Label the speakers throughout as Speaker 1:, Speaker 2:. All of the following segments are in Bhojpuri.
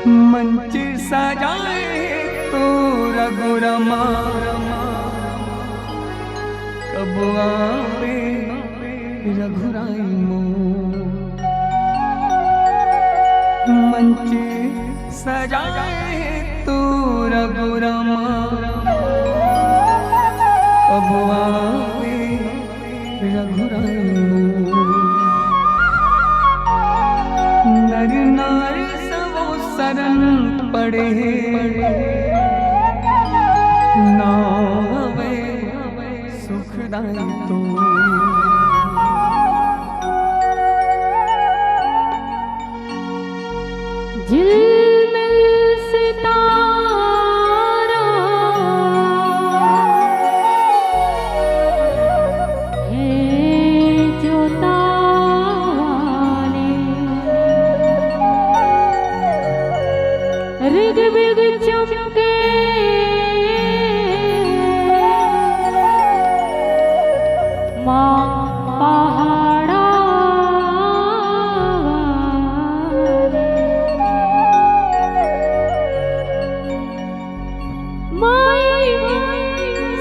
Speaker 1: मंच सजाए तो रघुरमा कब आवे रघुराई मोर। मंच सजाए तो रघुरमा कब आवे रघुराई मोर। नर नार सबो शरण पड़े नावे सुखदाई तो।
Speaker 2: झिलमिल सितारा है जो तारे, ऋग बिग चमके माँ पहाड़ा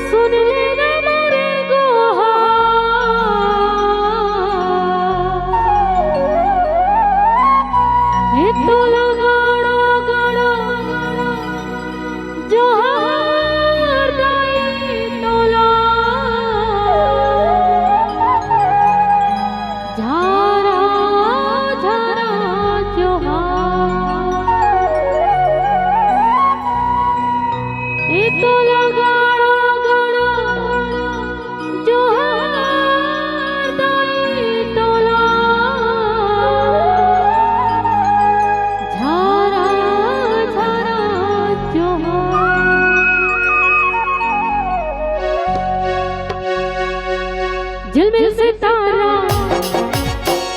Speaker 2: सुन लेना मोरे गुहार। ये तो लगाड़ो गाड़ो जोहार दाई तोला, झारा झारा जोहार। ये तो लगाड़ो गाड़ो जोहार दाई तोला, झारा झारा जोहार। झिलमिल सितारा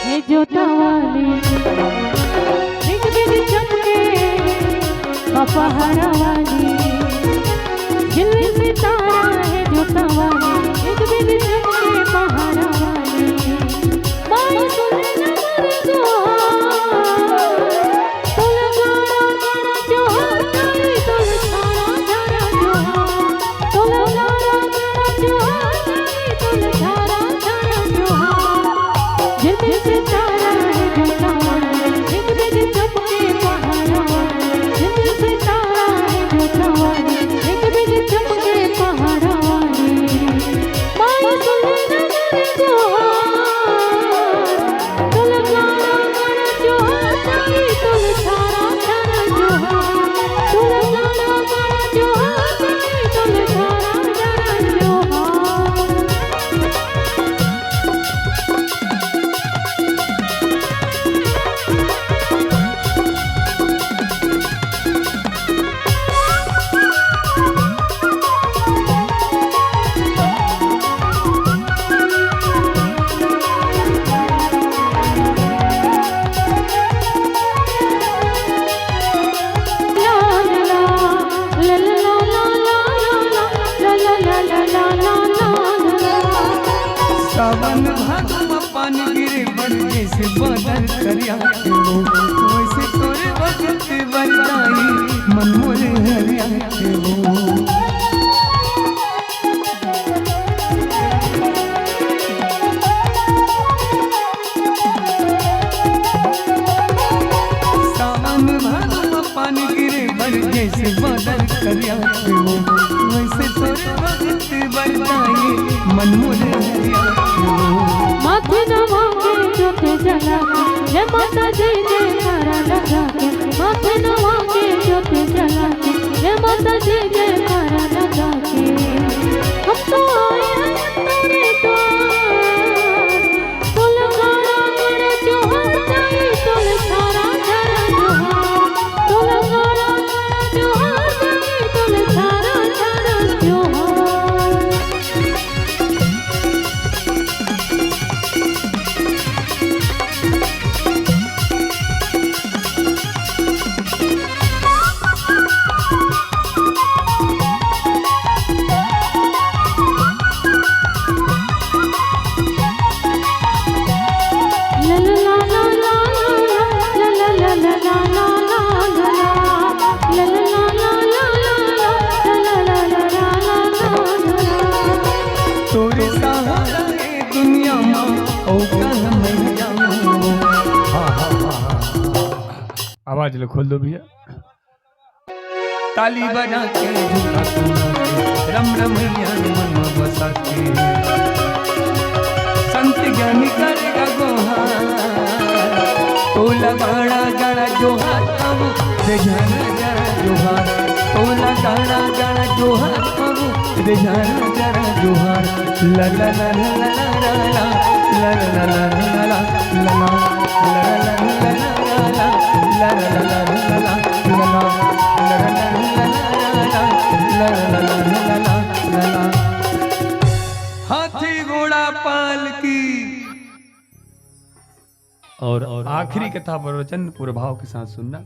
Speaker 2: है जो तावाले, रिग बिग चमके पहाड़ा वाली। झिलमिल सितारा है जो तावाले, रिग बिग चमके पहाड़ा वाली। माई सुन ना मोरे गुहार, तो लगाड़ा गाड़ा जोहार दाई तोल, झारा झारा जोहार। तो लगाड़ा गाड़ा जोहार दाई तोल, झारा झारा जोहार। झिलमिल सितारा है जो तावाले, रिग बिग चमके पहाड़ा वाली। झिलमिल सितारा है जो तावाले, रिग बिग चमके पहाड़ा वाली। माई सुन ना मोरे गुहार, तो लगाड़ा गाड़ा जोहार दाई तोल, झारा झारा जोहार। तो लगाड़ा गाड़ा जोहार दाई तोल, झारा झारा जोहार।
Speaker 1: सावन भादव पानी गिरे बन जैसे बदल करिया के वो, वैसे तोरे वक्त बरदाई मन मोरे हरिया के वो। सावन भादव पानी गिरे बन जैसे बदल करिया के वो, वैसे तोरे वक्त बरदाई मन मोरे हरिया के वो।
Speaker 2: माथे नवा के ज्योत जला के, जय माता जी जयकारा लगा के। माथे नवा के ज्योत जला के, जय माता जी जयकारा लगा के। हम तो आए हैं तेरे द्वार, तो लगाड़ा गाड़ा जोहार दाई तोल, झारा झारा जोहार। तो लगाड़ा गाड़ा जोहार दाई तोल, झारा झारा जोहार।
Speaker 1: आवाज लो खोल दो भैया। ताली बजा के झूठा सुना के रम रमैया मन में बसा के संत ज्ञानी करेगा गोहार तो लगाड़ा गाड़ा जोहार अब बेजाना जरा जोहार तो लगाड़ा गाड़ा जोहार अब बेजाना जरा जोहार ला ला ला ला ला ला ला ला ला ला ला हाथी घोड़ा पालकी। और आखिरी कथा प्रवचन पूरे भाव के साथ सुनना।